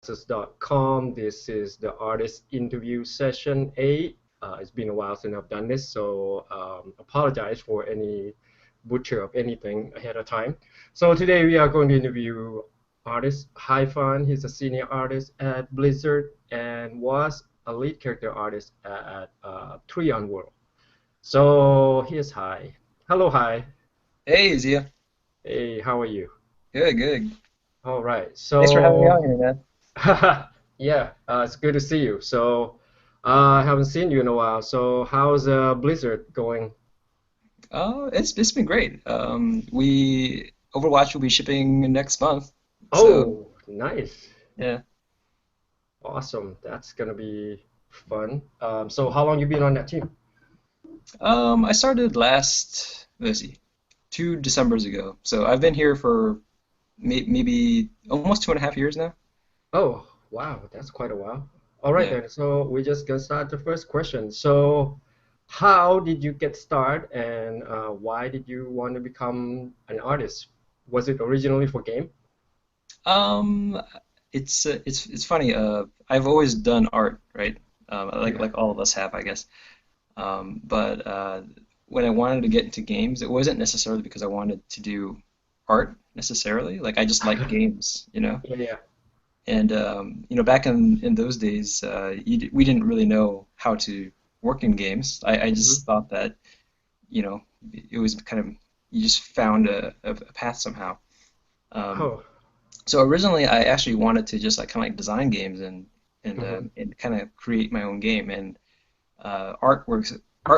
artists.com. This is the artist interview session 8. It's been a while since I've done this, so apologize for any butcher of anything ahead of time. So today we are going to interview artist Phan. He's a senior artist at Blizzard and was a lead character artist at Trion World. So here's Hi. Hello, Hi. Hey, Zia. Hey, how are you? Good, good. All right. Thanks for having me on So here, man. yeah, it's good to see you. So, I haven't seen you in a while. So, how's Blizzard going? It's been great. We Overwatch will be shipping next month, so Oh, nice. yeah. Awesome. That's gonna be fun. So how long you been on that team? I started let's see, 2 Decembers ago. So I've been here for maybe almost 2.5 years now. Oh, wow, that's quite a while. All right Yeah. then. So we just gonna start the first question. So, how did you get started, and why did you want to become an artist? Was it originally for game? Um, it's funny. I've always done art, right? Like Yeah. like all of us have, I guess. But when I wanted to get into games, it wasn't necessarily because I wanted to do art necessarily. Like I just like games, you know. Yeah, yeah. And back in those days, we didn't really know how to work in games. I Mhm. just thought that, you know, it was kind of you just found a path somehow. Um, Oh. so originally, I actually wanted to just like kind of like design games Mhm. and kind of create my own game. And art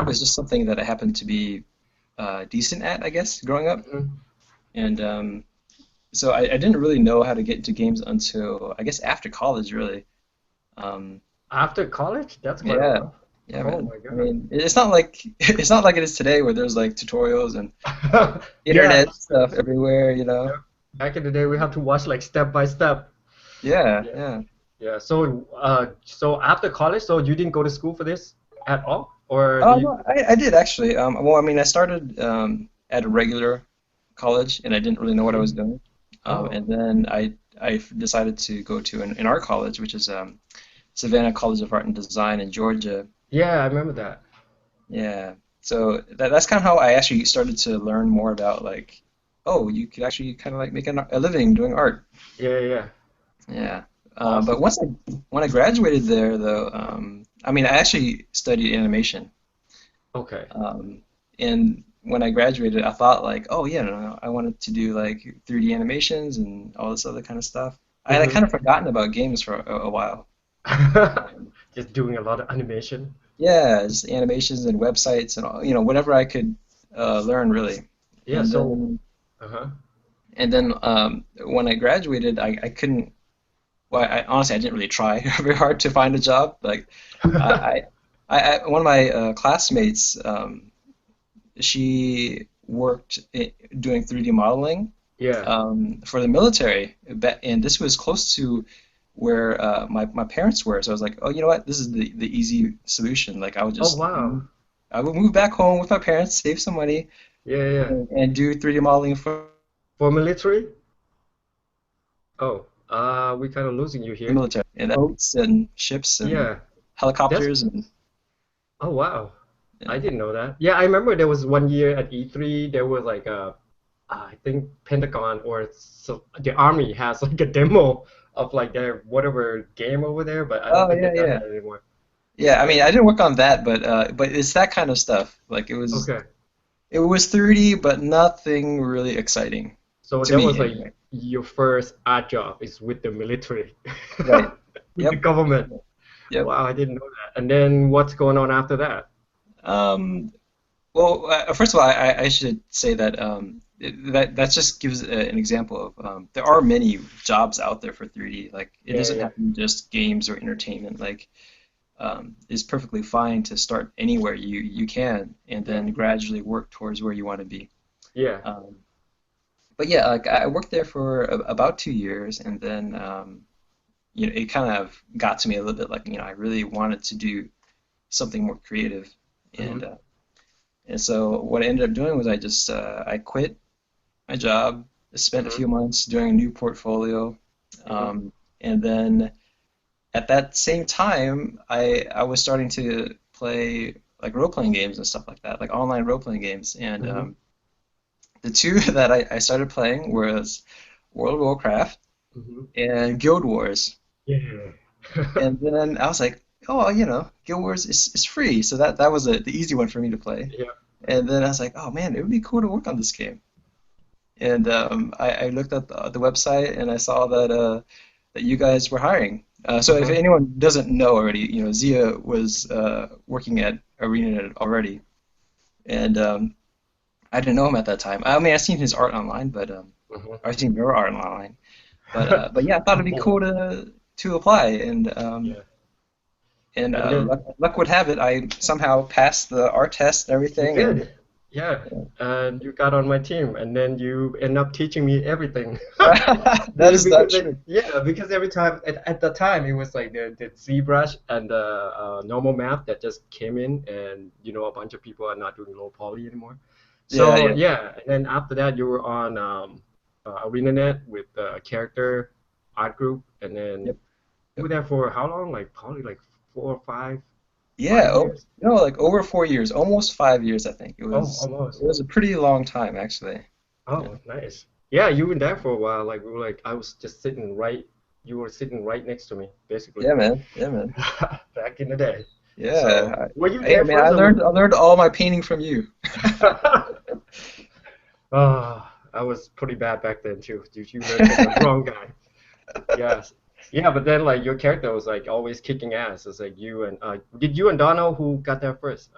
was just something that I happened to be decent at, I guess, growing up. Mhm. And so I didn't really know how to get into games until I guess after college, really. Um, After college? That's quite a yeah, while. yeah, Oh man. my I God. mean, it's not like it's not like it is today where there's like tutorials and Yeah, internet stuff everywhere, you know. yeah. Back in the day, we have to watch like step by step. Yeah, Yeah, yeah. yeah. So after college, so you didn't go to school for this at all, or do Oh you? no, I did actually. Well, I mean, I started at a regular college, and I didn't really know what I was Mhm. doing. And Oh, then decided to go to an art college, which is Savannah College of Art and Design in Georgia. yeah, I remember that. Yeah. So that's kind of how I actually started to learn more about like, oh, you could actually kind of like make a living doing art. Yeah, yeah, yeah. Yeah. But Awesome. when I graduated there, though, I mean, I actually studied animation. Okay. Um, and when I graduated, I thought like, oh yeah, no, I wanted to do like 3D animations and all this other kind of stuff. I had kind Mm-hmm. of forgotten about games for a while. Um, Just doing a lot of animation. yeah, just animations and websites and all, whatever I could learn really. Yeah. And So, then uh-huh. when I graduated, I couldn't. Well, honestly, I didn't really try very hard to find a job. Like, I, one of my classmates, she worked doing 3D modeling Yeah. for the military, and this was close to where my parents were. So I was like, oh, you know what? This is the easy solution. Like, Oh wow. I would move back home with my parents, save some money, Yeah, yeah, yeah. and do 3D modeling for For military? Oh, we kind of losing you the here. military and boats and ships and Yeah. That's helicopters and Oh wow. yeah. I didn't know that. Yeah, I remember there was one year at E3 there was like I think Pentagon or so the army has like a demo of like their whatever game over there, but I don't Oh think they yeah, got yeah. that anymore. Yeah, I Yeah. mean, I didn't work on that, but it's that kind of stuff. Like Okay. it was 3D, but nothing really exciting So to that was me like anyway. your first art job is with the military, Right. with the Yep. government. Yep. Wow, I didn't know that. And then what's going on after that? Um, well, first of all, I should say that that just gives an example of there are many jobs out there for 3D. Like it Yeah, yeah, doesn't yeah. have to be just games or entertainment. Like it's perfectly fine to start anywhere you can, and Yeah. then gradually work towards where you want to be. Yeah. Um, but yeah, like I worked there for about 2 years, and then it kind of got to me a little bit like I really wanted to do something more creative, and Hmm. uh, and so what I ended up doing was I quit my job, spent a Hmm. few months doing a new portfolio, Hmm. um, And then at that same time, I was starting to play like role-playing games and stuff like that, like online role-playing games. And Hmm. the two that I started playing was World of Warcraft Hmm. and Guild Wars. Yeah. And then I was like, oh, Guild Wars is free, so that was the easy one for me to play. Yeah. And then I was like, oh man, it would be cool to work on this game. And I looked at the website and I saw that you guys were hiring. So if Uh-huh. anyone doesn't know already, Zia was working at ArenaNet already, and I didn't know him at that time. I mean, I've seen his art online, but Uh-huh. I've seen your art online. But yeah, I thought it'd be cool to apply, Yeah. and And then luck would have it, I somehow passed the art test and you everything, and did. Yeah. And you got on my team, and then you end up teaching me everything. that is not Because true. yeah, because every time at the time it was like the ZBrush and the normal map that just came in, and a bunch of people are not doing low poly anymore. Yeah, So yeah. yeah, and then after that you were on ArenaNet with the character art group, and then Yep. you were there for how long? Like probably like four or Yeah, five years. like over 4 years, almost 5 years, I think. It Oh, was almost. it was a pretty long time, actually. Yeah, Oh, nice. Yeah, you were there for a while. Like we were like I was just sitting right. You were sitting right next to me, basically, yeah, man. Yeah, man. back in the day. So Yeah. were you Hey, there man, I first, or learned I learned all my painting from you. I was pretty bad back then too. You learned from the wrong guy. Yes. Yeah, but then like your character was like always kicking ass. It's like you and did you and Donald who got there first?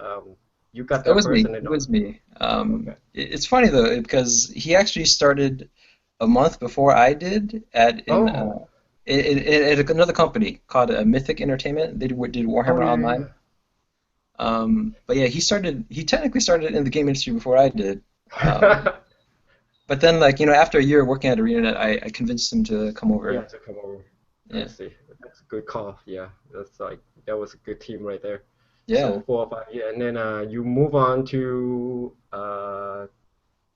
You got It there was first, me. and then It was Donald. me. Okay. It's funny though because he actually started a month before I did Oh. at another company called Mythic Entertainment. They did Oh Warhammer yeah, Online. But yeah, he technically started in the game industry before I did. Um, yeah. but then like, after a year working at ArenaNet, I convinced him to come Yeah, over. to come over. I Yeah. see. That's a good call. Yeah, that's like that was a good team right there. So Yeah. 4 or 5 years, and then you move on to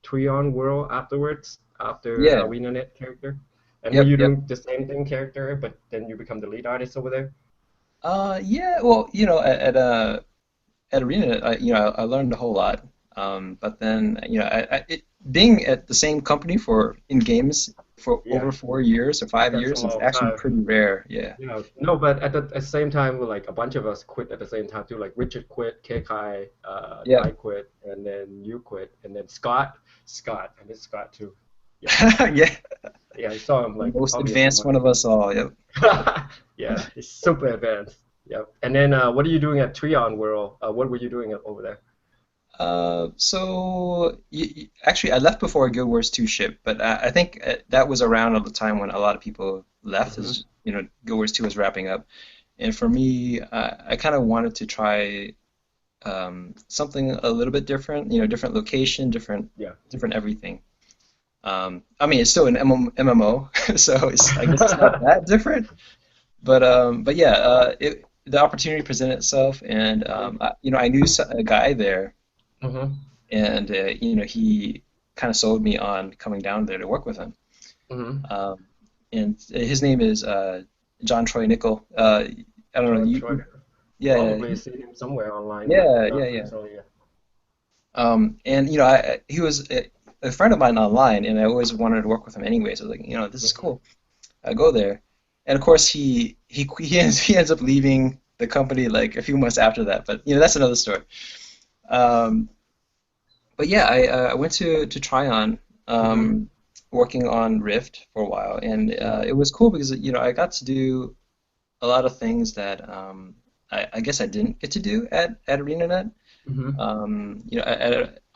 Trion World afterwards, after Yeah. ArenaNet character. And were Yep, you yep. doing the same thing character, but then you become the lead artist over there? Yeah, well, at ArenaNet, I learned a whole lot. But then, being at the same company for in games for Yeah, over 4 years or five that's a years is long actually time. pretty rare. Yeah. Yeah, no, but at the same time, like a bunch of us quit at the same time too. Like Richard quit, Kekai, I Yep. quit, and then you quit, and then Scott, I miss Scott too. Yeah, Yeah. yeah, I saw him The like most probably a few advanced one months of us all. Yep. ago. Yeah, he's super advanced. Yep. And then what are you doing at Trion World? What were you doing over there? So actually, I left before Guild Wars 2 shipped, but I think that was around at the time when a lot of people left, Hmm. as Guild Wars 2 was wrapping up. And for me, I kind of wanted to try something a little bit different, different location, Yeah. different everything. I mean, it's still an MMO, so I guess it's not that different. But yeah, the opportunity presented itself, and I knew a guy there, Hmm. and he kind of sold me on coming down there to work with him. Hmm. Um, and his name is John Troy Nickel. I don't know. Troy, Yeah, probably seen him somewhere online, but yeah, yeah, not yeah. personally. Yeah. And he was a friend of mine online, and I always wanted to work with him anyway. So I was like, this is Hmm. cool. I go there, and of course he ends up leaving the company like a few months after that. But that's another story. Um, but yeah, I went to Tryon, Hmm. working on Rift for a while, and Hmm. it was cool because I got to do a lot of things that I guess I didn't get to do at ArenaNet. Hmm.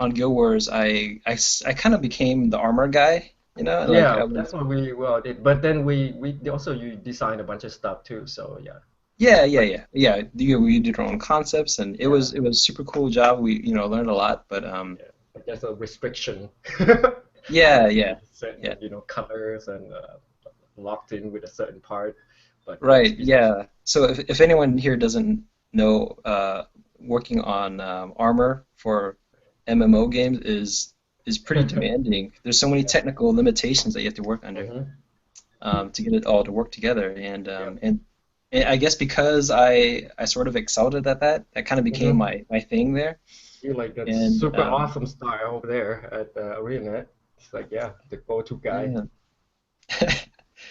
On Guild Wars, I kind of became the armor guy, like I Yeah, that's was. what we well did. But then we also you designed a bunch of stuff too. So yeah, Yeah, yeah, like yeah, yeah. We did our own concepts, and it yeah, was it was super cool job. We learned a lot, but yeah. But there's a restriction. yeah, Like yeah, with certain yeah. colors and locked in with a certain part. But Right, besides, yeah. So if anyone here doesn't know, working on armor for MMO games is pretty demanding. There's so many yeah. technical limitations that you have to work under. Hmm. to get it all to work together. Yeah. And I guess because I sort of excelled at that kind of became Hmm. my thing there. You're like that And super awesome star over there at the arena. It's like, yeah, the go-to guy. yeah.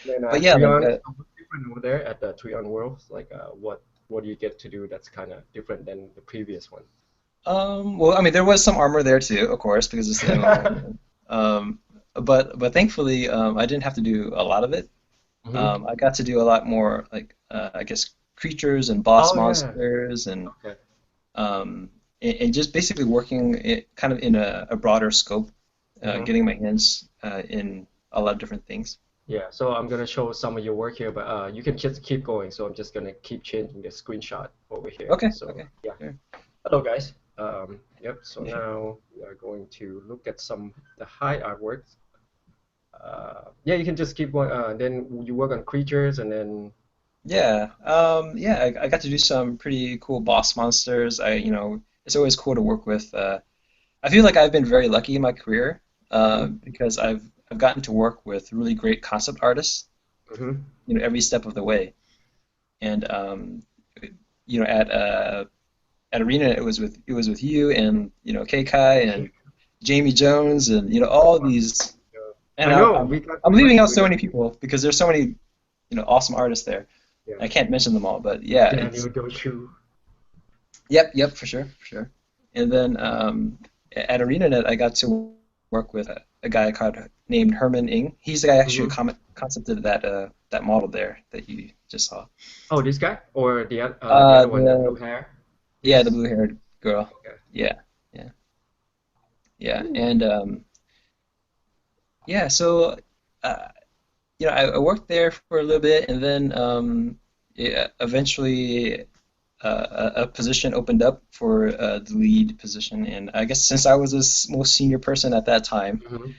Then But yeah, like Trion is different over there at the Trion World. It's like, what do you get to do that's kind of different than the previous one? well, I mean, there was some armor there too, of course, because it's the MMO. But thankfully, I didn't have to do a lot of it. Hmm. I got to do a lot more, like I guess creatures and boss Oh yeah. monsters Okay. um, and just basically working it kind of in a broader scope, Hmm. getting my hands in a lot of different things. Yeah. So I'm gonna show some of your work here, but you can just keep going. So I'm just gonna keep changing the screenshot over here. Okay, So okay, yeah. sure. Hello guys. Yep. So now we are going to look at some the high artworks. Yeah, you can just keep going. Then you work on creatures, and then Yeah, I got to do some pretty cool boss monsters. It's always cool to work with. I feel like I've been very lucky in my career hmm because I've gotten to work with really great concept artists, hmm every step of the way. And you know, at Arena, it was with you and K Kai and Jamie Jones and all these. And I I'm know I'm, got I'm we got leaving to out we so got many people because there's so many awesome artists there. yeah I can't mention them all, but yeah, Daniel it's Dochu. yep, for sure, for sure. And then at ArenaNet, I got to work with a guy named Herman Ng. He's the guy actually Hmm. who concepted that model there that you just saw. Oh, this guy or the other one, the blue The hair. Yeah, the He's blue-haired girl. okay. Yeah, yeah, yeah. Ooh. And yeah, so uh, I worked there for a little bit, and then yeah, eventually a position opened up for the lead position, and I guess since I was the most senior person at that time, Hmm.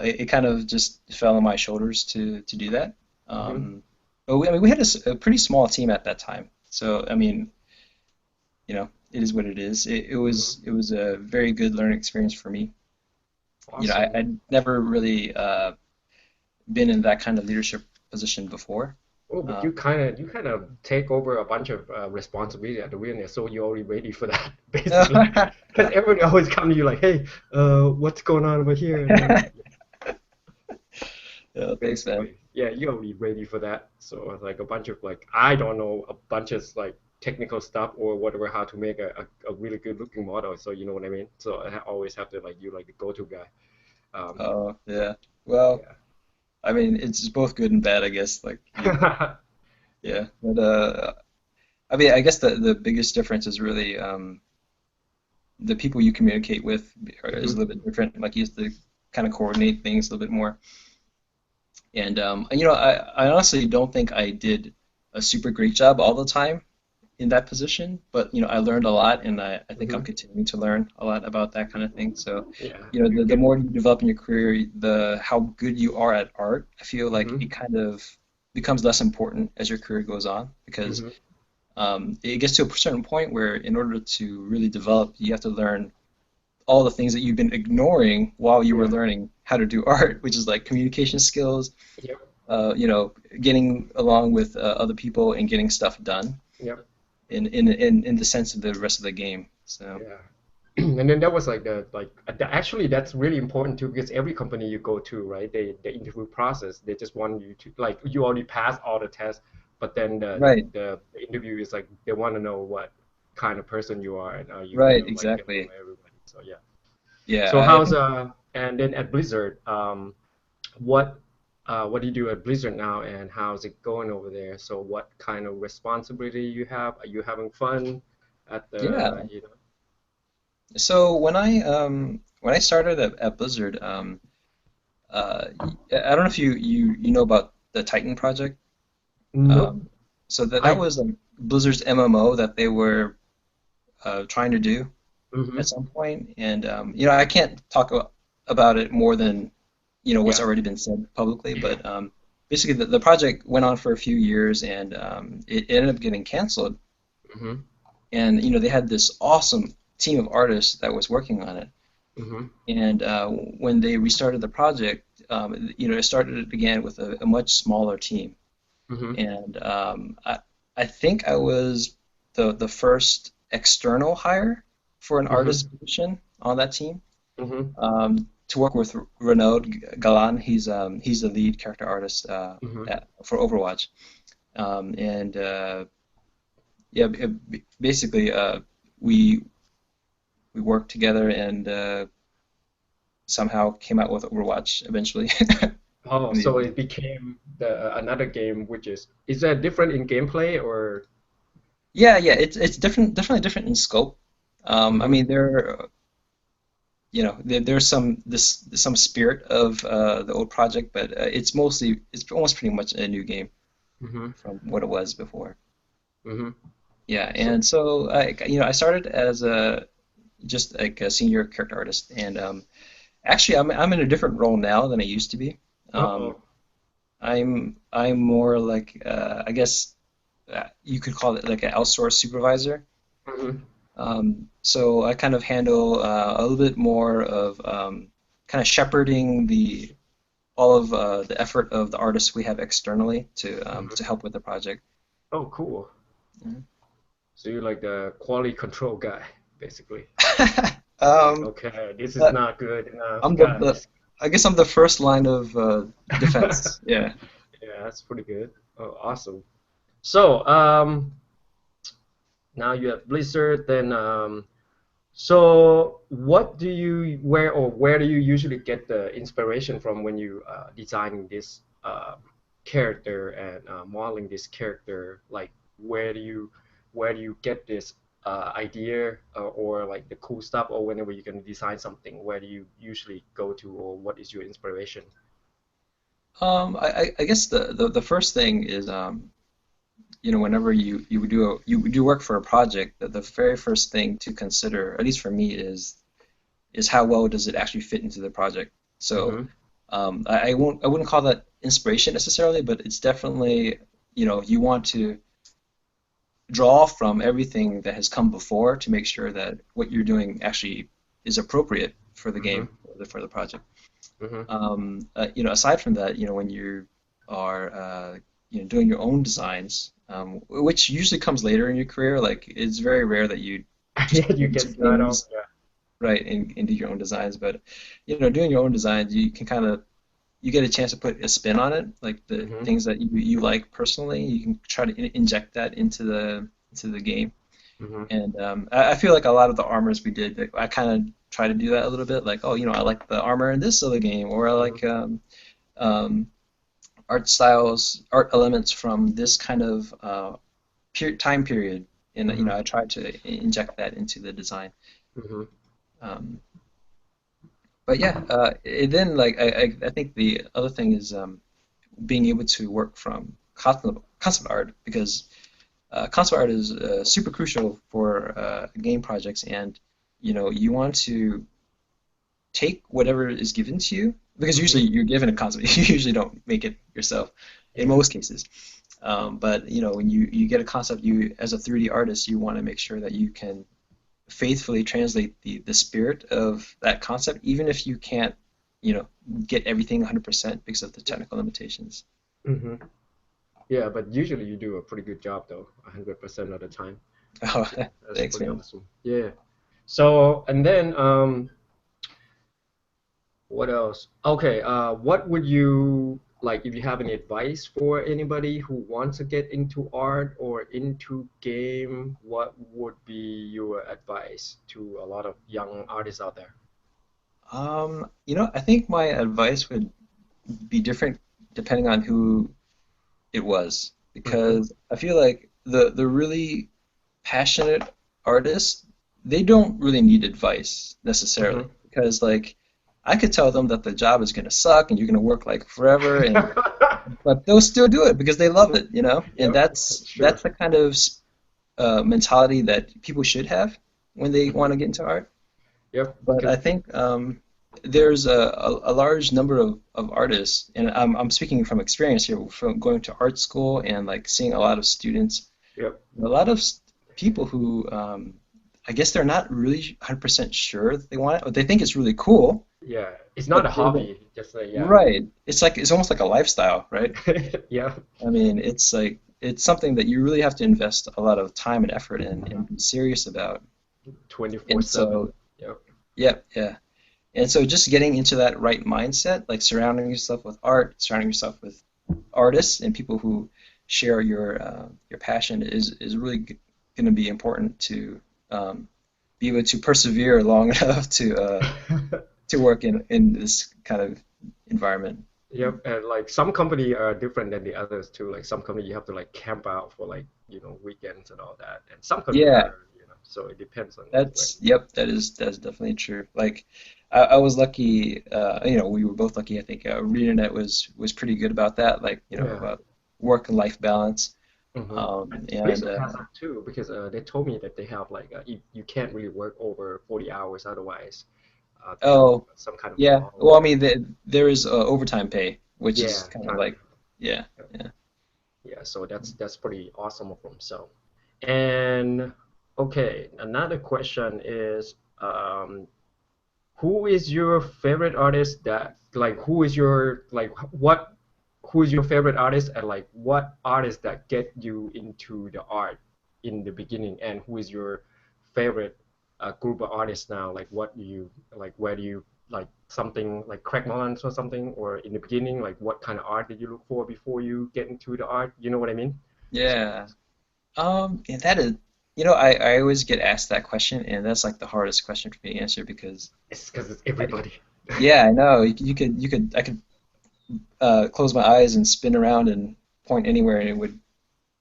it kind of just fell on my shoulders to do that. Hmm. But I mean, we had a pretty small team at that time, so I mean, it is what it is. It Hmm. was it was a very good learning experience for me. Awesome. I'd never really been in that kind of leadership position before. Oh, but Uh, you kind of take over a bunch of responsibility at the beginning, so you're already ready for that, basically. Because everybody always come to you like, hey, what's going on over here? And then yeah, thanks, man. basically, yeah, you're already ready for that. So it's like a bunch of like, I don't know, a bunch of like technical stuff or whatever, how to make a really good looking model. So you know what I mean? So I always have to like you like the go-to guy. Oh, yeah. Well, I mean, it's both good and bad, I guess. Like, Yeah. Yeah. yeah. But I mean, I guess the biggest difference is really the people you communicate with is a Hmm. little bit different. Like, you have to kind of coordinate things a little bit more. And I honestly don't think I did a super great job all the time in that position, but I learned a lot, and I think I'm Hmm. continuing to learn a lot about that kind of thing. So, Yeah. You the get. more you develop in your career, the how good you are at art, I feel like Hmm. it kind of becomes less important as your career goes on because Hmm. it gets to a certain point where in order to really develop, you have to learn all the things that you've been ignoring while you were Yeah. learning how to do art, which is like communication skills, Yep. getting along with other people and getting stuff done Yep. in the sense of the rest of the game. So Yeah. And then that was like actually that's really important too because every company you go to, right? The interview process, they just want you to like you already passed all the tests, but then right, the interview is like they want to know what kind of person you are and are you right, gonna like get along exactly. with everybody. So yeah. Yeah, So I how's think and then at Blizzard, what what do you do at Blizzard now and how's it going over there? So what kind of responsibility you have? Are you having fun at the, yeah. you know? So when I started at Blizzard, I don't know if you know about the Titan project. Nope. Um, so that I was Blizzard's MMO that they were trying to do mm-hmm. at some point, and I can't talk about it more than what's Yeah. already been said publicly, but basically the project went on for a few years, and it ended up getting canceled. Mm-hmm. And they had this awesome team of artists that was working on it. Mm-hmm. And when they restarted the project, it started again with a much smaller team, Mm-hmm. and I think I was the first external hire for an Mm-hmm. artist position on that team. Mm-hmm. To work with Renaud Galan. He's the lead character artist Mm-hmm. for Overwatch. And yeah, basically we we worked together and somehow came out with Overwatch eventually. Oh, In the so end. it became the another game, which is that different in gameplay or? Yeah, yeah, it's different, definitely different in scope. I Mm-hmm. mean, there's some spirit of the old project, but it's almost pretty much a new game Mm-hmm. from what it was before. Mm-hmm. Yeah, So, and so I started as a just like a senior character artist, and actually I'm in a different role now than I used to be. Um, uh-oh. I'm more like I guess you could call it like an outsourced supervisor. Mm-hmm. So I kind of handle a little bit more of kind of shepherding the all of the effort of the artists we have externally Mm-hmm. to help with the project. Oh, cool. Mhm. So you're like the quality control guy, basically. Like, Um, okay, this is uh, not good enough, I'm guys. I guess I'm the first line of defense. Yeah. Yeah, that's pretty good. Oh, awesome. So, now you have Blizzard, then so what do you where do you usually get the inspiration from when you designing this character and modeling this character? Like where do you get this idea or like the cool stuff, or whenever you're gonna design something, where do you usually go to, or what is your inspiration? I guess the first thing is whenever you do work for a project, the very first thing to consider, at least for me, is how well does it actually fit into the project. So Mm-hmm. I wouldn't call that inspiration necessarily, but it's definitely you want to draw from everything that has come before to make sure that what you're doing actually is appropriate for the Mm-hmm. game or for the project. Mm-hmm. Aside from that, when you are doing your own designs, which usually comes later in your career, like it's very rare that you just Yeah, go you into can start off. games, right, and do your own designs. But doing your own designs, you can kind of you get a chance to put a spin on it, like the Yeah. things that you like personally. You can try to inject that into the game. Mm-hmm. And I feel like a lot of the armors we did, like, I kind of try to do that a little bit. Like, oh, I like the armor in this other game, or I Mm-hmm. like um, art styles, art elements from this kind of time period. And Mm-hmm. I try to inject that into the design. Mm-hmm. Um, but yeah, then like I think the other thing is being able to work from concept art because concept art is super crucial for game projects, and you want to take whatever is given to you because Mm-hmm. usually you're given a concept. You usually don't make it yourself in Yeah. most cases. But when you get a concept, you as a 3D artist, you want to make sure that you can faithfully translate the spirit of that concept, even if you can't you know get everything 100% because of the technical limitations. Mm-hmm. Yeah, but usually you do a pretty good job though, 100% of the time. Oh, That's thanks, pretty man. awesome. Yeah. So, and then what else? Okay, what would you like if you have any advice for anybody who wants to get into art or into game, what would be your advice to a lot of young artists out there? I think my advice would be different depending on who it was, Mm-hmm. because I feel like the really passionate artists, they don't really need advice necessarily, Mm-hmm. because like I could tell them that the job is gonna suck and you're gonna work like forever, and but they'll still do it because they love Mm-hmm. it. And Yep, that's that's true. that's the kind of mentality that people should have when they Mm-hmm. want to get into art. Yep, But I because think there's a large number of artists, and I'm speaking from experience here, from going to art school and like seeing a lot of students, yep. a lot of people who I guess they're not really 100% sure that they want it, or they think it's really cool, Yeah, it's not But a hobby. Just like yeah, right, it's almost like a lifestyle, right? yeah, I mean, it's like it's something that you really have to invest a lot of time and effort in and be serious about. And 24/7. so, Yeah. yeah, yeah. And so just getting into that right mindset, like surrounding yourself with art, surrounding yourself with artists and people who share your passion is really going to be important to um, be able to persevere long enough to work in this kind of environment. Yep, and like some company are different than the others too. Like some company you have to like camp out for like weekends and all that, and some company Yeah, are so it depends on where that's you go. yep, that's definitely true. Like I was lucky, we were both lucky. I think ReInternet was pretty good about that, like Yeah. about work and life balance. And And Blizzard has that too because they told me that they have like you can't really work over 40 hours otherwise. They have oh some kind of yeah, law well I where mean there is overtime pay, which is yeah, kind of kind of. like yeah, yeah. Yeah, so that's pretty awesome of them. So, and okay, another question is, who is your favorite artist that like who is your like what who is your favorite artist and like what artist that get you into the art in the beginning and who is your favorite group of artists now? Like what do you like where do you like something like Craig Mullins or something or in the beginning like what kind of art did you look for before you get into the art? You know what I mean? So Yeah. Yeah, that is, I always get asked that question, and that's like the hardest question for me to answer because, it's because it's I, everybody. yeah, I know I could close my eyes and spin around and point anywhere, and it would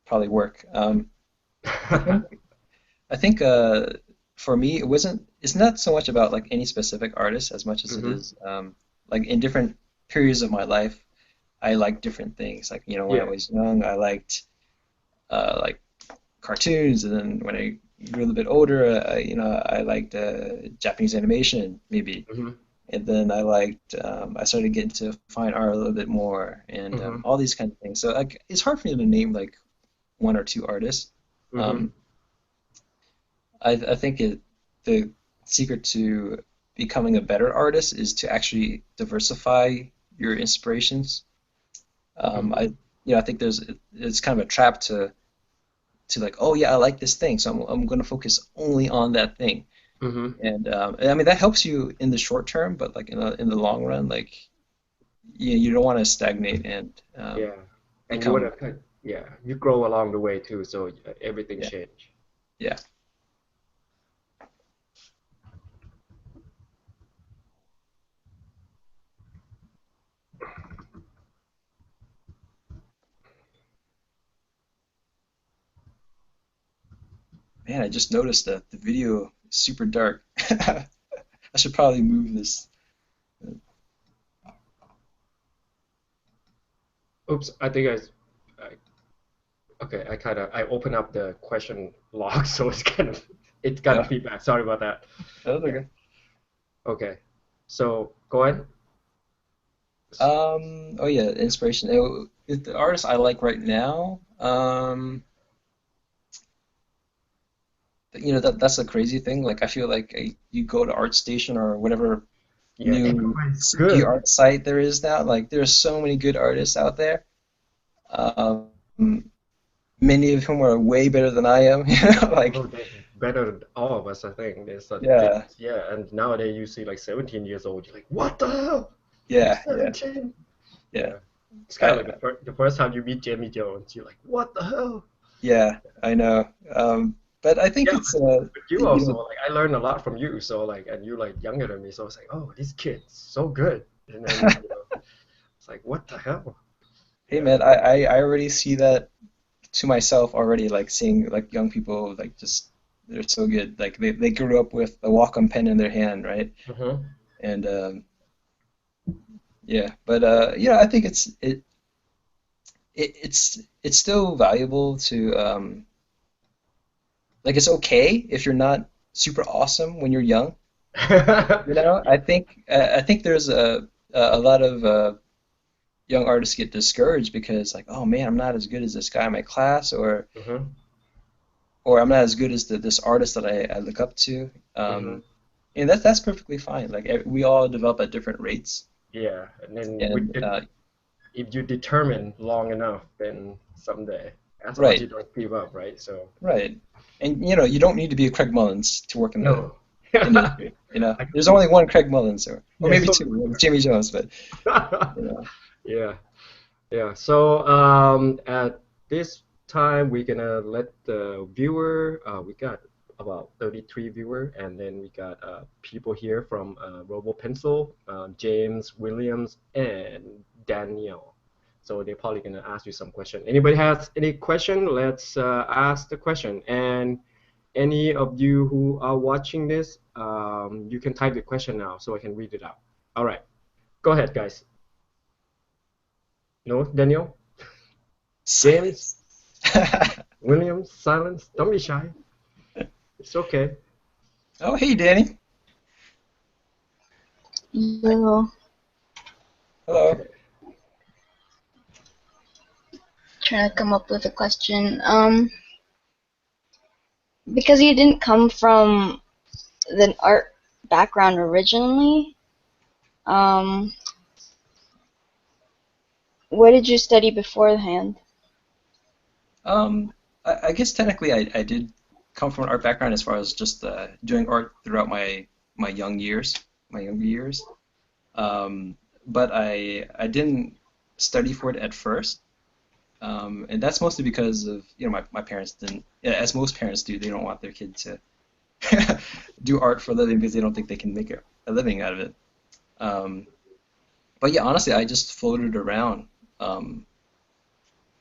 probably work. I think, I think, for me, it's not so much about like any specific artist as much as it hmm is, like in different periods of my life, I like different things. Like, when I Yeah. was young, I liked, like cartoons, and then when I grew a little bit older, I liked Japanese animation maybe, hmm and then I started getting to fine art a little bit more, and hmm all these kind of things. So like, it's hard for me to name like one or two artists. hmm Um, I think the secret to becoming a better artist is to actually diversify your inspirations. hmm I think it's kind of a trap to like, oh yeah, I like this thing, so I'm going to focus only on that thing. hmm And I mean that helps you in the short term, but like in the long run, like you don't want to stagnate and Yeah. And you become wanna yeah, you grow along the way too, so everything yeah, change. yeah. Man, I just noticed that the video is super dark. I should probably move this. Oops, I okay, I open up the question log, so it's kind of Yeah, feedback. Sorry about that. that's Yeah. okay. Okay. So go ahead. Oh yeah, inspiration. The artist I like right now, that's a crazy thing. Like I feel like you go to ArtStation or whatever Yeah, new everybody's CG good. art site there is now. Like there's so many good artists out there. Um, Many of whom are way better than I am. Like Oh, they're better than all of us, I think. There's a yeah, difference. Yeah, and nowadays you see like 17 years old, you're like, what the hell? You're yeah, yeah, 17? yeah. Yeah. It's kind of like I, the first time you meet Jamie Jones, you're like, what the hell? yeah, I know. But I think Yeah, it's but you you also know, like I learned a lot from you. So like, and you like younger than me, so I was like, oh, this kid's so good. And then it's like, what the hell? hey Yeah. man, I already see that to myself already, like seeing like young people like just they're so good. Like they grew up with a Wacom pen in their hand, right? Mm-hmm. And yeah, but I think it's still valuable to like it's okay if you're not super awesome when you're young. Yeah. I think there's a lot of young artists get discouraged because like, oh man, I'm not as good as this guy in my class, Mm-hmm. or I'm not as good as this artist that I look up to. Mm-hmm. and that's perfectly fine. Like we all develop at different rates, Yeah, and then and if you determine long enough, then someday, as long as right, you don't give up, right? So right, and you don't need to be a Craig Mullins to work in the no, industry. I There's completely only one Craig Mullins, or yeah, maybe so two, Jamie Jones, but you know. yeah, yeah. So at this time, we're gonna let the viewer. We got about 33 viewer, and then we got people here from Robo Pencil, James Williams, and Danielle. So they're probably gonna ask you some question. Anybody has any question? Let's ask the question. And any of you who are watching this, you can type the question now so I can read it out. All right, go ahead, guys. No, Daniel, James, Silence. Williams, silence. Don't be shy. It's okay. Oh, hey, Danny. You Hello. Okay. trying to come up with a question. Because you didn't come from the art background originally, um, what did you study beforehand? I guess technically I did come from an art background as far as just doing art throughout my young years, my younger years. Um, but I didn't study for it at first, and that's mostly because of my parents didn't, yeah, as most parents do, they don't want their kid to do art for a living because they don't think they can make a living out of it. Um, but yeah, honestly, I just floated around, um,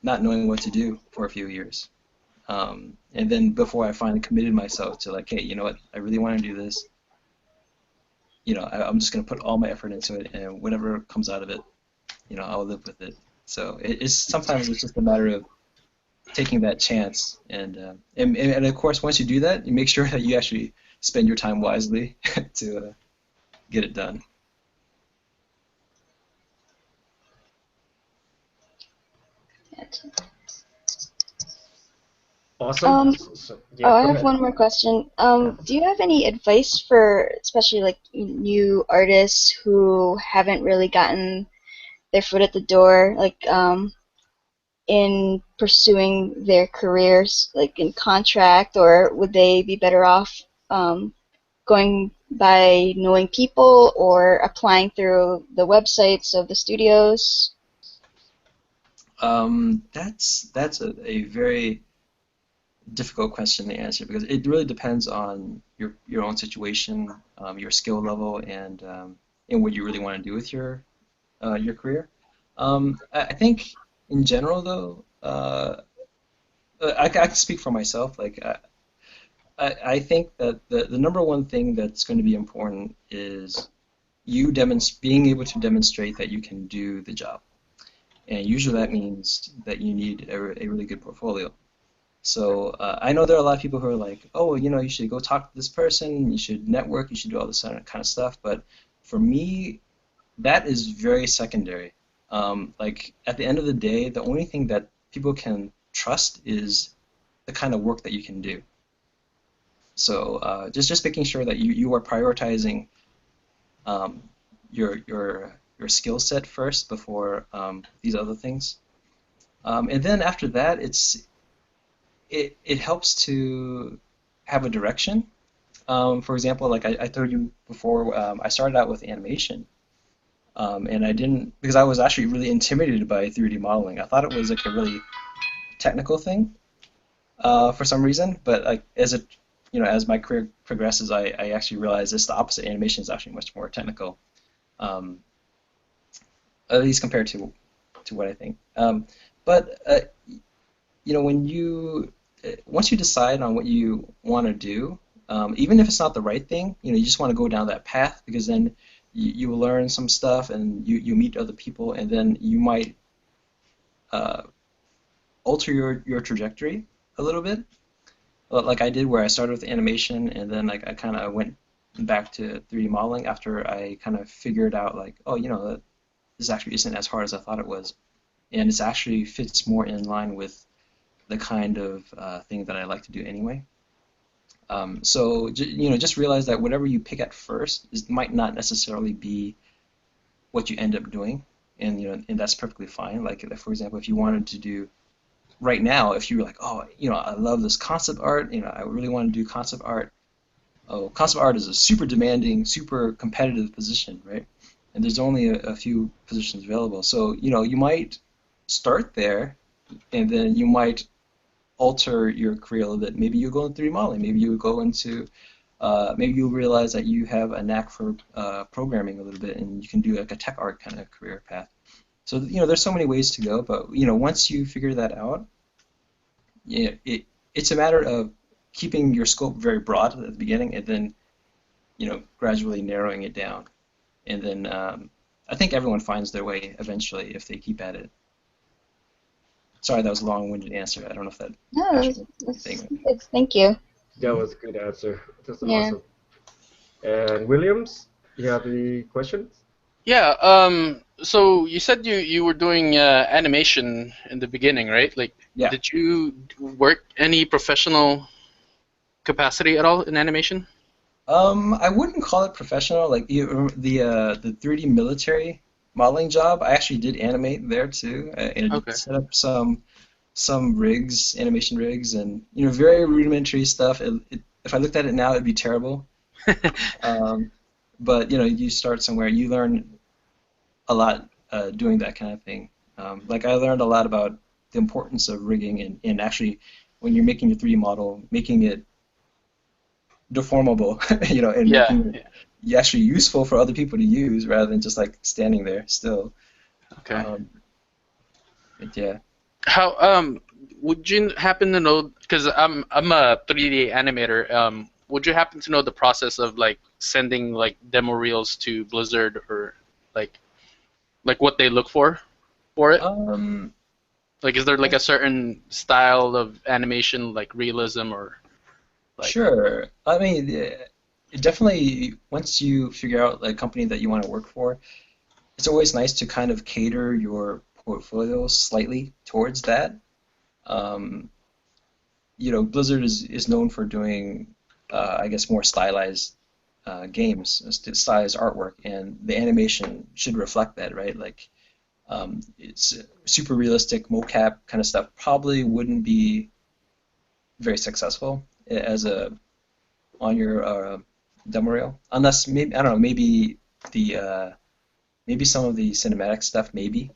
not knowing what to do for a few years. And then before I finally committed myself to like, hey, you know what, I really want to do this. I'm just gonna put all my effort into it, and whatever comes out of it, I'll live with it. So it's sometimes it's just a matter of taking that chance, and of course, once you do that, you make sure that you actually spend your time wisely to get it done. Awesome. Um, Yeah, oh, I go have ahead. one more question. Yeah. Do you have any advice for especially like new artists who haven't really gotten their foot at the door, like in pursuing their careers, like in contract, or would they be better off going by knowing people or applying through the websites of the studios? That's a very difficult question to answer because it really depends on your own situation, your skill level, and what you really want to do with your career. I think in general though, I can speak for myself. Like I think that the number one thing that's going to be important is being able to demonstrate that you can do the job. And usually that means that you need a really good portfolio. So I know there are a lot of people who are like, oh, you should go talk to this person, you should network, you should do all this kind of stuff. But for me, that is very secondary. Like at the end of the day, the only thing that people can trust is the kind of work that you can do. So just making sure that you are prioritizing um, your skill set first before these other things. And then after that, it helps to have a direction. For example, like I told you before, I started out with animation, and I didn't because I was actually really intimidated by 3D modeling. I thought it was like a really technical thing for some reason, but like as my career progresses, I actually realized it's the opposite. Animation is actually much more technical, um, at least compared to what I think. But when you once you decide on what you want to do, even if it's not the right thing, you just want to go down that path because then you will learn some stuff and you meet other people and then you might uh, alter your trajectory a little bit, like I did where I started with animation and then like I kind of went back to 3D modeling after I kind of figured out like, oh, this actually isn't as hard as I thought it was, and it actually fits more in line with the kind of thing that I like to do anyway. So just realize that whatever you pick at first might not necessarily be what you end up doing, and and that's perfectly fine. Like for example, if you wanted to do right now, if you were like, oh, I love this concept art, I really want to do concept art. Oh, concept art is a super demanding, super competitive position, right? And there's only a few positions available. So, you might start there, and then you might alter your career a little bit. Maybe you go into 3D modeling. Maybe you go into, maybe you'll realize that you have a knack for programming a little bit, and you can do like a tech art kind of career path. So, there's so many ways to go, but, once you figure that out, it's a matter of keeping your scope very broad at the beginning, and then, gradually narrowing it down. And then I think everyone finds their way eventually if they keep at it. Sorry, that was a long-winded answer. I don't know if that No, answered that's anything. good. Thank you. That was a good answer. That's Yeah. awesome. And Williams, you have any questions? Yeah. So you said you were doing animation in the beginning, right? Like, Yeah. did you work any professional capacity at all in animation? I wouldn't call it professional. Like the 3D military modeling job, I actually did animate there too, and Okay. set up some rigs, animation rigs, and very rudimentary stuff. If I looked at it now, it'd be terrible. But you start somewhere. You learn a lot doing that kind of thing. Like I learned a lot about the importance of rigging and actually when you're making your 3D model, making it deformable, and Yeah. making it actually useful for other people to use rather than just like standing there still. Okay. But yeah. How would you happen to know? Because I'm a 3D animator. Would you happen to know the process of like sending like demo reels to Blizzard or like what they look for it? Like, is there like a certain style of animation, like realism or like? Sure. I mean, definitely once you figure out a company that you want to work for, it's always nice to kind of cater your portfolio slightly towards that. Blizzard is known for doing, I guess, more stylized games, stylized artwork, and the animation should reflect that, right? Like, it's super realistic mocap kind of stuff probably wouldn't be very successful as on your demo reel, unless maybe I don't know, maybe maybe some of the cinematic stuff, maybe,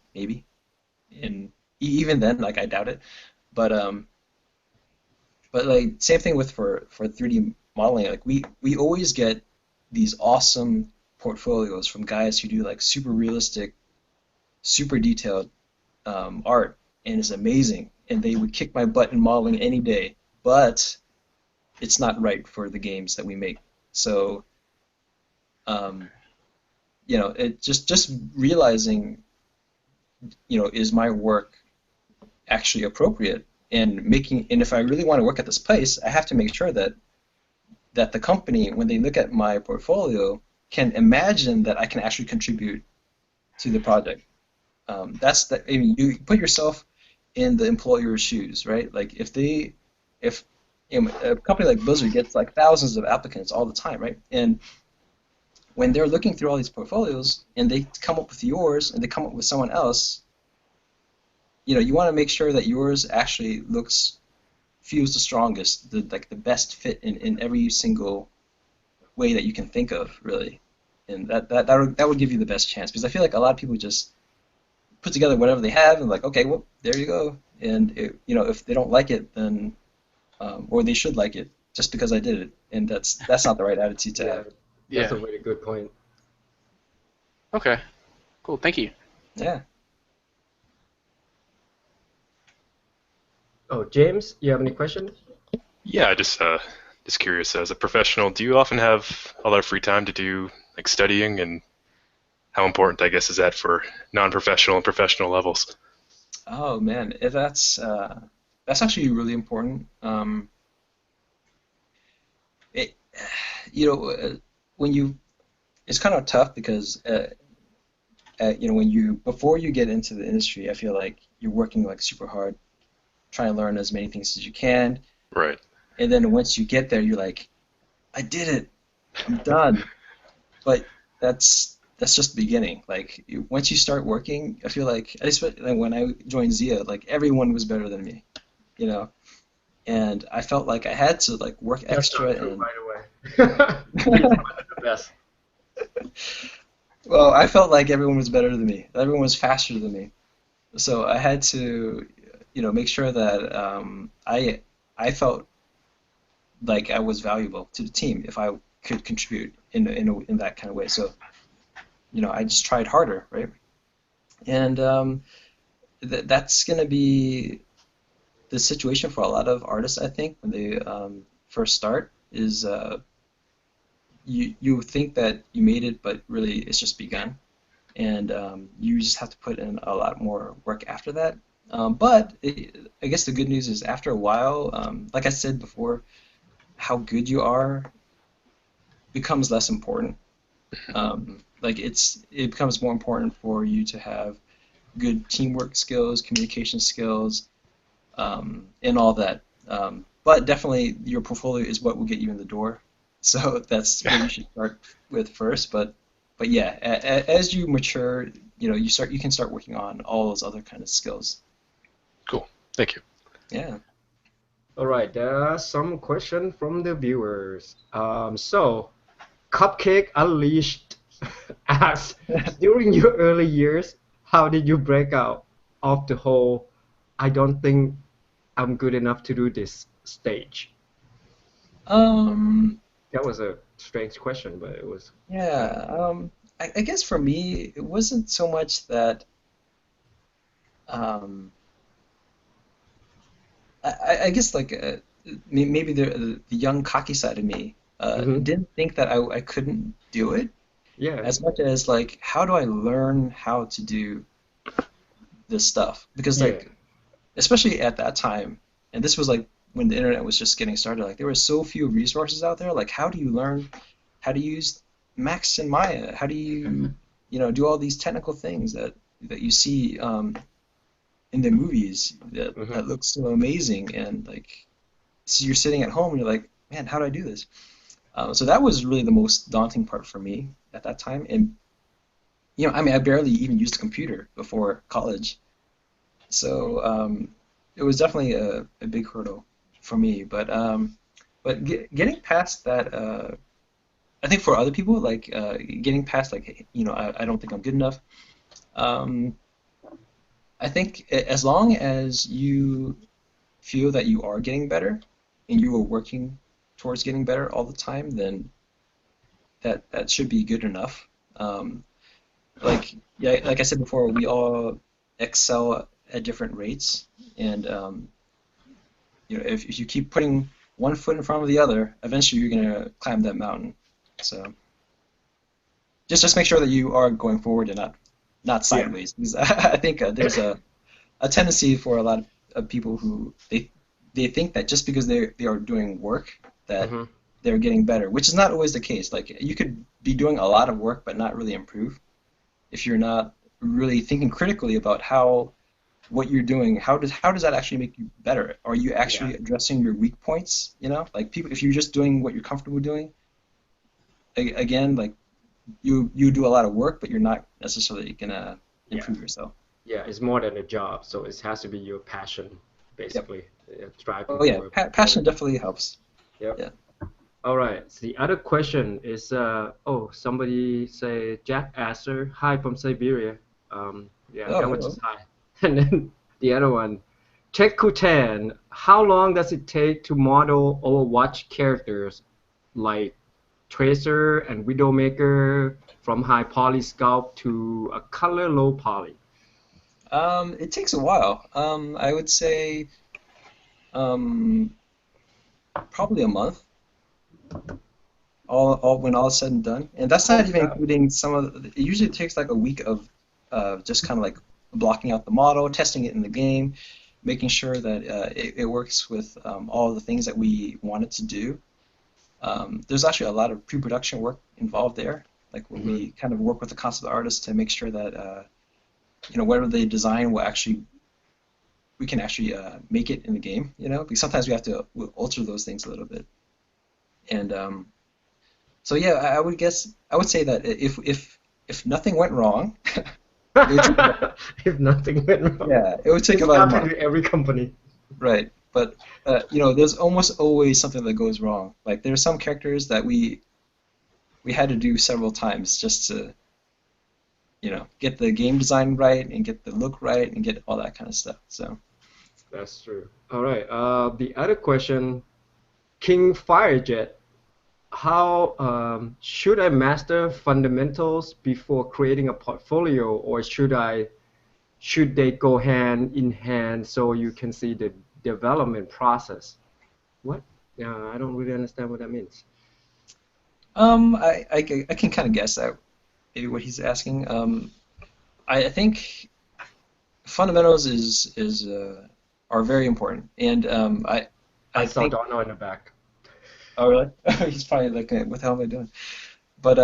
and even then, like I doubt it, but like same thing with for 3D modeling, like we always get these awesome portfolios from guys who do like super realistic, super detailed art, and it's amazing, and they would kick my butt in modeling any day, but it's not right for the games that we make. So, it just realizing, is my work actually appropriate, and if I really want to work at this place, I have to make sure that the company, when they look at my portfolio, can imagine that I can actually contribute to the project. I mean, you put yourself in the employer's shoes, right? Like if a company like Blizzard gets like thousands of applicants all the time, right? And when they're looking through all these portfolios and they come up with yours and they come up with someone else, you want to make sure that yours actually feels the strongest, the best fit in every single way that you can think of, really. And that would give you the best chance, because I feel like a lot of people just put together whatever they have and like, okay, well, there you go. And if they don't like it, then or they should like it just because I did it, and that's not the right attitude to have. That's a really good point. Okay, cool. Thank you. Yeah. Oh, James, you have any questions? Yeah, just curious. As a professional, do you often have a lot of free time to do like studying, and how important, I guess, is that for non-professional and professional levels? Oh man, that's actually really important. It, when it's kind of tough because before you get into the industry, I feel like you're working like super hard, trying to learn as many things as you can. Right. And then once you get there, you're like, I did it, I'm done. But that's just the beginning. Like once you start working, I feel like, at least when I joined Zia, like everyone was better than me, you know. And I felt like I had to like work That's extra not true, and by the way. He's one of the best. well, I felt like everyone was better than me. Everyone was faster than me. So I had to, make sure that I felt like I was valuable to the team if I could contribute in that kind of way. So, I just tried harder, right? And that's going to be the situation for a lot of artists, I think, when they first start, is you think that you made it, but really it's just begun. And you just have to put in a lot more work after that. I guess the good news is after a while, like I said before, how good you are becomes less important. Like it becomes more important for you to have good teamwork skills, communication skills, and all that. But definitely your portfolio is what will get you in the door. So that's what you should start with first. But yeah, as you mature, you can start working on all those other kind of skills. Cool. Thank you. Yeah. All right, there are some questions from the viewers. So, Cupcake Unleashed asks, during your early years, how did you break out of the whole "I don't think I'm good enough to do this" stage? Um, That was a strange question, but it was. yeah. I guess for me, it wasn't so much that. Um, I guess like maybe the young cocky side of me Hmm. didn't think that I couldn't do it Yeah, as much as like how do I learn how to do this stuff, because yeah, like especially at that time, and this was like when the internet was just getting started, like there were so few resources out there. Like how do you learn how to use Max and Maya? How do you do all these technical things that you see in the movies that hmm, look so amazing, and like so you're sitting at home and you're like, man, how do I do this? So that was really the most daunting part for me at that time. And I mean, I barely even used a computer before college, so it was definitely a big hurdle for me. But getting past that, I think for other people, like getting past like I don't think I'm good enough. Um, I think as long as you feel that you are getting better and you are working towards getting better all the time, then that should be good enough. Um, like yeah, like I said before, we all excel at different rates, and if you keep putting one foot in front of the other, eventually you're gonna climb that mountain. So just make sure that you are going forward and not yeah, sideways. Because I think there's a tendency for a lot of people who they think that just because they are doing work that hmm, they're getting better, which is not always the case. Like you could be doing a lot of work but not really improve if you're not really thinking critically about how what you're doing, how does that actually make you better? Are you yeah, actually addressing your weak points? Like people, if you're just doing what you're comfortable doing, again, like you do a lot of work, but you're not necessarily gonna yeah, improve yourself. yeah. It's more than a job, so it has to be your passion, Yep. basically, striving Oh yeah, for better. passion definitely helps. Yep. Yeah. All right. So the other question is, somebody say Jack Asser, hi from Siberia. Yeah, Oh, that was hello. just hi. And then the other one, Tech Kutan, how long does it take to model Overwatch characters like Tracer and Widowmaker from high poly sculpt to a color low poly? It takes a while. I would say um, probably a month, all when all is said and done. And that's not Oh, even including some of it usually takes like a week of just kind of like blocking out the model, testing it in the game, making sure that it works with all of the things that we want it to do. There's actually a lot of pre-production work involved there, like where hmm, we kind of work with the concept artist to make sure that whatever they design will actually we can actually make it in the game, because sometimes we have to alter those things a little bit. And so yeah, I would say that if nothing went wrong, If nothing went wrong. yeah, it would take It's about a happened month. to every company. Right, but there's almost always something that goes wrong. Like there are some characters that we had to do several times just to, get the game design right and get the look right and get all that kind of stuff. So, That's true. All right. The other question, King Firejet, how should I master fundamentals before creating a portfolio, or should they go hand in hand so you can see the development process? What? I don't really understand what that means. I can kind of guess that maybe what he's asking. I think fundamentals are very important, and I I I saw think. Dono in the back. Oh, really? He's probably like, what the hell am I doing? But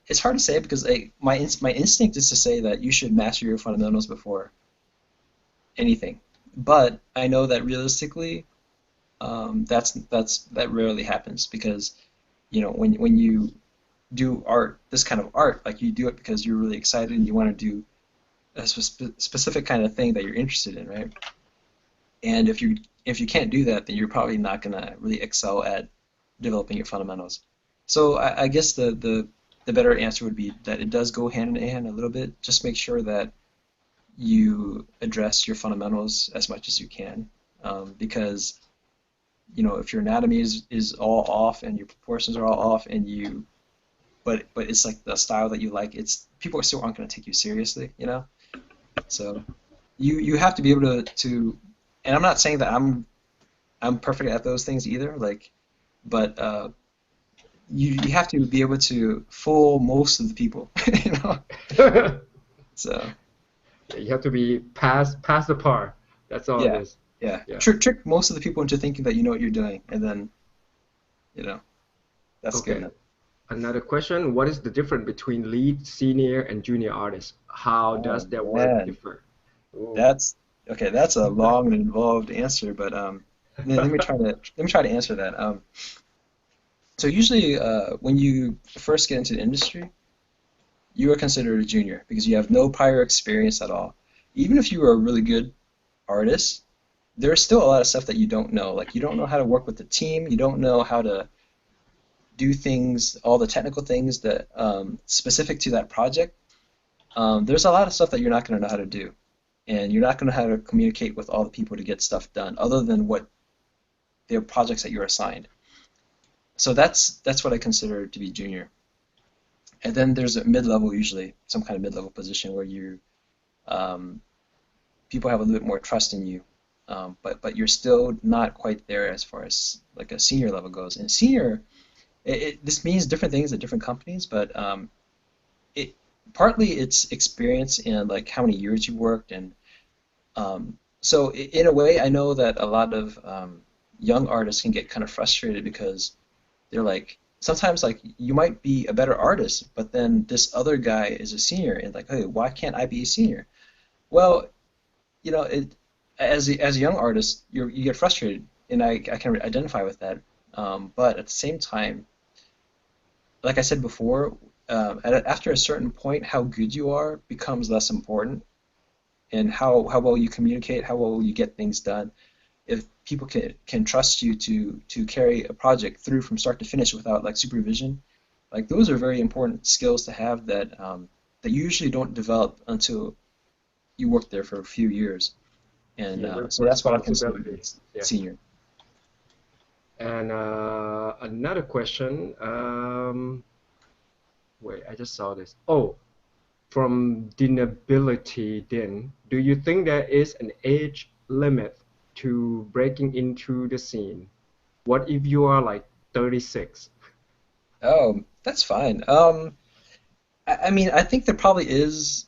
it's hard to say because my instinct is to say that you should master your fundamentals before anything. But I know that realistically, that rarely happens because when you do art, this kind of art, like you do it because you're really excited and you want to do a specific kind of thing that you're interested in, right? And if you can't do that, then you're probably not gonna really excel at developing your fundamentals. So I guess the better answer would be that it does go hand in hand a little bit. Just make sure that you address your fundamentals as much as you can, because if your anatomy is all off and your proportions are all off, and but it's like the style that you like, people still aren't going to take you seriously. So you have to be able to, and I'm not saying that I'm perfect at those things either, but you have to be able to fool most of the people, So You have to be past the par. That's all it yeah, is. yeah. Yeah. Trick most of the people into thinking that you know what you're doing, and then that's good Okay. enough. Another question, what is the difference between lead, senior, and junior artists? How Oh does their work man, differ? Ooh. that's okay. That's a long and involved answer, but let me try to answer that. So usually, when you first get into the industry, you are considered a junior because you have no prior experience at all. Even if you are a really good artist, there's still a lot of stuff that you don't know. Like you don't know how to work with the team, you don't know how to do things, all the technical things that specific to that project. There's a lot of stuff that you're not going to know how to do, and you're not going to know how to communicate with all the people to get stuff done, other than what their projects that you're assigned. So that's what I consider to be junior. And then there's a mid-level, usually some kind of mid-level position where um, people have a little bit more trust in you, but you're still not quite there as far as like a senior level goes. And senior, this means different things at different companies, but it partly it's experience and like how many years you worked, and so in a way, I know that a lot of young artists can get kind of frustrated because they're like sometimes like you might be a better artist, but then this other guy is a senior, and like, hey, why can't I be a senior? Well, as a young artist, you get frustrated, and I can identify with that. But at the same time, like I said before, after a certain point, how good you are becomes less important, and how well you communicate, how well you get things done. If people can trust you to carry a project through from start to finish without like supervision, like those are very important skills to have that you usually don't develop until you work there for a few years. And Yeah, so that's what I consider responsibility. Yeah. senior. And another question. Wait, I just saw this. Oh, from deniability, then, do you think there is an age limit to breaking into the scene? What if you are like 36? Oh, that's fine. I mean, I think there probably is,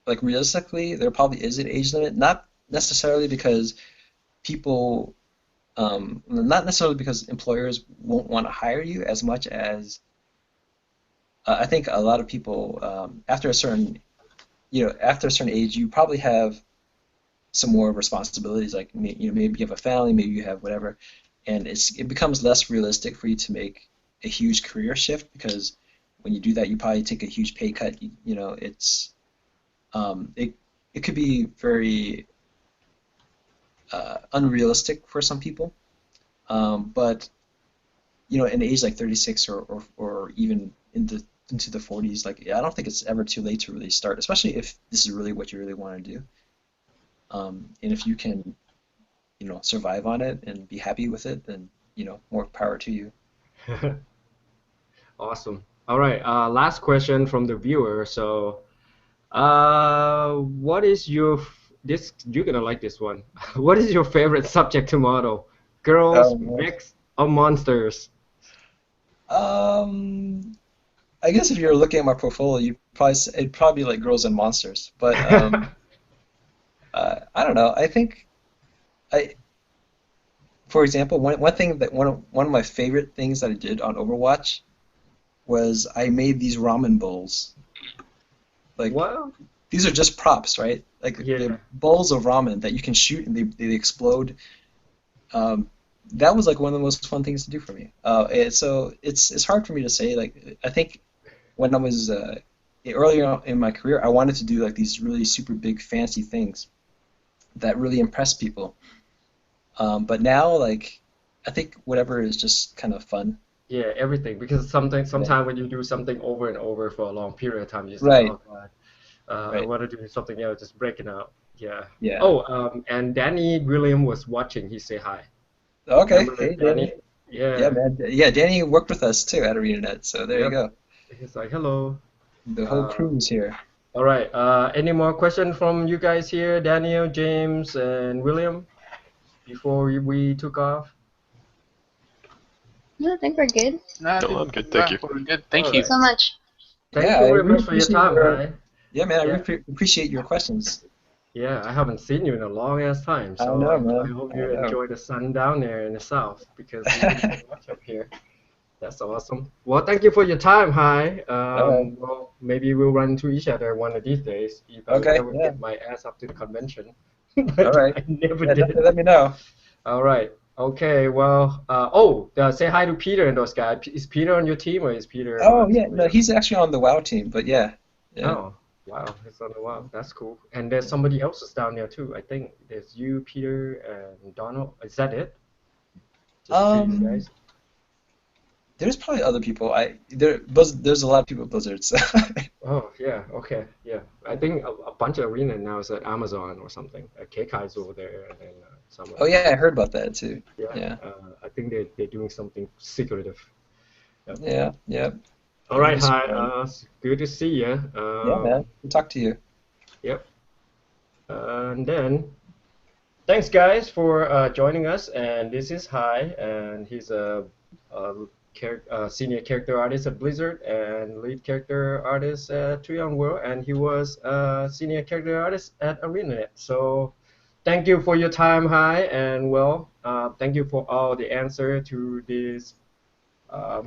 like realistically, there probably is an age limit. Not necessarily because people, not necessarily because employers won't want to hire you as much as I think a lot of people after a certain age, you probably have some more responsibilities, like maybe you have a family, maybe you have whatever, and it becomes less realistic for you to make a huge career shift because when you do that, you probably take a huge pay cut. It's it could be very unrealistic for some people, but an age like 36 or even into the 40s, like I don't think it's ever too late to really start, especially if this is really what you really want to do. And if you can, survive on it and be happy with it, then more power to you. Awesome. All right. Last question from the viewer. So, what is this? You're gonna like this one. What is your favorite subject to model? Girls, Um, mechs, or monsters? um, I guess if you're looking at my portfolio, it'd probably be like girls and monsters. But I don't know. I think I, for example, one thing that one of my favorite things that I did on Overwatch was I made these ramen bowls. Like Well, these are just props, right? Like yeah. the bowls of ramen that you can shoot and they explode. Um, that was like one of the most fun things to do for me. So it's hard for me to say. Like I think when I was earlier in my career, I wanted to do like these really super big fancy things that really impress people. But now, like I think whatever is just kind of fun. Yeah, everything. Because sometimes Yeah. when you do something over and over for a long period of time, you just like, Right. oh God, I Right. want to do something else, just breaking out. Yeah. Yeah. Oh, and Danny William was watching. He say hi. Okay. Remember Hey, Danny? Danny. Yeah, Yeah. man. Yeah, Danny worked with us too at ArenaNet, so there you Yep. go. He's like, hello. The whole Uh, crew's here. all right. Any more questions from you guys here, Daniel, James, and William, before we took off? No, I think we're good. No, I No, think I'm good. Thank you. we're good. All Thank Thank you you. right. so much. Thank Yeah, you I very really much for your appreciate time, your. Hi. Yeah, man, I Yeah. really appreciate your questions. Yeah, I haven't seen you in a long ass time, I so know, I man. hope I you know. enjoy the sun down there in the south because we didn't get much up here. That's awesome. Well, thank you for your time, Hi. All right. Well, maybe we'll run into each other one of these days if I Okay. ever Yeah. get my ass up to the convention, All but right. I never Yeah, did. definitely let me know. All right. Okay. Well, say hi to Peter and those guys. Is Peter on your team or is Peter Oh, on yeah. somebody No, else? he's actually on the WoW team, but yeah. Yeah. Oh, wow. It's on the wow. That's cool. And there's somebody else is down there too. I think there's you, Peter, and Donald. Is that it? Just two of you Um, guys? there's probably other people. There's a lot of people at Blizzard. So. Oh, yeah. Okay. Yeah. I think a bunch of arena now is at Amazon or something. Keikai over there and then some Oh other yeah, I guys. heard about that too. Yeah. Yeah. I think they're doing something secretive. Yep. Yeah. Yeah. All You'd right. be Hi. surprised. Good to see you. Yeah, man. Good talk to you. Yep. And then thanks guys for joining us. And this is Hi, and he's a senior character artist at Blizzard and lead character artist at Trion World, and he was a senior character artist at ArenaNet. So thank you for your time, Hi, and well, thank you for all the answer to this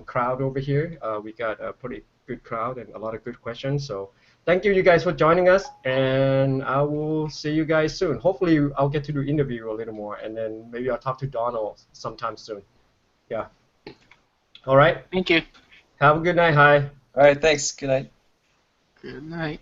crowd over here. We got a pretty good crowd and a lot of good questions. So thank you guys for joining us, and I will see you guys soon. Hopefully I'll get to do interview a little more, and then maybe I'll talk to Donald sometime soon. Yeah. All right. Thank you. Have a good night. Hi. All right. Thanks. Good night. Good night.